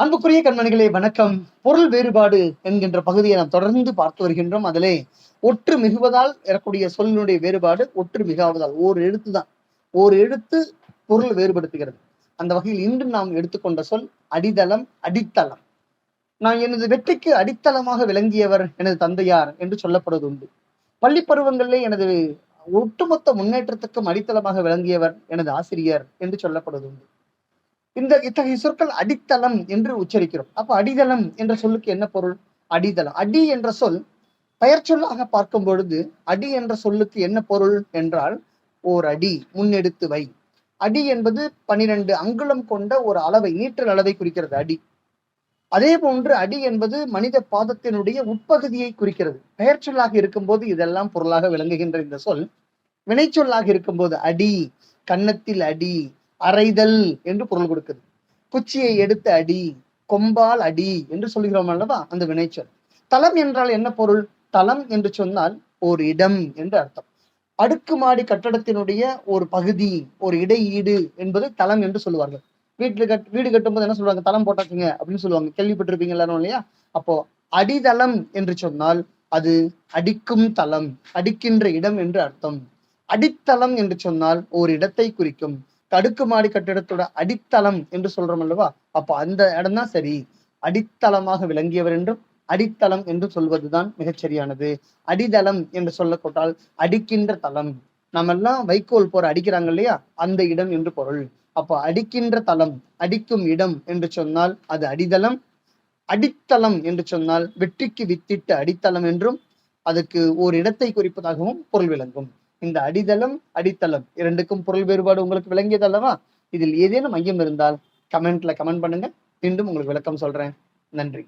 அன்புக்குரிய கண்மணிகளே வணக்கம். பொருள் வேறுபாடு என்கின்ற பகுதியை நாம் தொடர்ந்து பார்த்து வருகின்றோம். அதிலே ஒற்று மிகுவதால் எழக்கூடிய சொல்லினுடைய வேறுபாடு ஒற்று மிகாவதால் ஓர் எழுத்து பொருள் வேறுபடுத்துகிறது. அந்த வகையில் இன்று நாம் எடுத்துக்கொண்ட சொல் அடித்தளம், அடித்தளம். நான் எனது வெற்றிக்கு அடித்தளமாக விளங்கியவர் எனது தந்தையார் என்று சொல்லப்படுவது உண்டு. பள்ளி பருவங்களிலே எனது ஒட்டுமொத்த முன்னேற்றத்துக்கும் அடித்தளமாக விளங்கியவர் எனது ஆசிரியர் என்று சொல்லப்படுவது உண்டு. இத்தகைய சொற்கள் அடித்தளம் என்று உச்சரிக்கிறோம். அப்ப அடித்தளம் என்ற சொல்லுக்கு என்ன பொருள்? அடித்தளம். அடி என்ற சொல் பெயர் சொல்லாக பார்க்கும் பொழுது அடி என்ற சொல்லுக்கு என்ன பொருள் என்றால், ஓர் அடி முன்னெடுத்து வை. அடி என்பது 12 அங்குலம் கொண்ட ஒரு அளவை, நீற்றல் அளவை குறிக்கிறது அடி. அதே போன்று அடி என்பது மனித பாதத்தினுடைய உட்பகுதியை குறிக்கிறது. பெயர் சொல்லாக இருக்கும்போது இதெல்லாம் பொருளாக விளங்குகின்ற இந்த சொல் வினைச்சொல்லாக இருக்கும்போது அடி, கன்னத்தில் அடி, அறைதல் என்று பொருள் கொடுக்குது. குச்சியை எடுத்த அடி, கொம்பால் அடி என்று சொல்கிறோம் அல்லவா, அந்த வினைச்சொல். தலம் என்றால் என்ன பொருள்? தலம் என்று சொன்னால் ஒரு இடம் என்று அர்த்தம். அடுக்குமாடி கட்டடத்தினுடைய ஒரு பகுதி, ஒரு இடையீடு என்பது தலம் என்று சொல்லுவார்கள். வீடு கட்டும்போது என்ன சொல்லுவாங்க? தலம் போட்டாச்சுங்க அப்படின்னு சொல்லுவாங்க. கேள்விப்பட்டிருப்பீங்க எல்லாரும் இல்லையா? அப்போ அடித்தளம் என்று சொன்னால் அது அடிக்கும் தலம், அடிக்கின்ற இடம் என்று அர்த்தம். அடித்தளம் என்று சொன்னால் ஒரு இடத்தை குறிக்கும். அடுக்குமாடி கட்டிடத்தோட அடித்தளம் என்று சொல்றோம் அல்லவா, அப்போ அந்த இடம் தான் சரி. அடித்தளமாக விளங்கியவர் என்றும் அடித்தளம் என்று சொல்வதுதான் மிகச்சரியானது. அடித்தளம் என்று சொல்லப்பட்டால் அடிக்கின்ற தளம். நம்ம எல்லாம் வைக்கோல் போற அடிக்கிறாங்க இல்லையா, அந்த இடம் என்று பொருள். அப்போ அடிக்கின்ற தளம், அடிக்கும் இடம் என்று சொன்னால் அது அடித்தளம். அடித்தளம் என்று சொன்னால் வெற்றிக்கு வித்திட்ட அடித்தளம் என்றும் அதுக்கு ஒரு இடத்தை குறிப்பதாகவும் பொருள் விளங்கும். இந்த அடித்தளம், அடித்தளம் இரண்டுக்கும் பொருள் வேறுபாடு உங்களுக்கு விளங்கியது அல்லவா? இதில் ஏதேனும் ஐயம் இருந்தால் கமெண்ட் பண்ணுங்க. மீண்டும் உங்களுக்கு விளக்கம் சொல்றேன். நன்றி.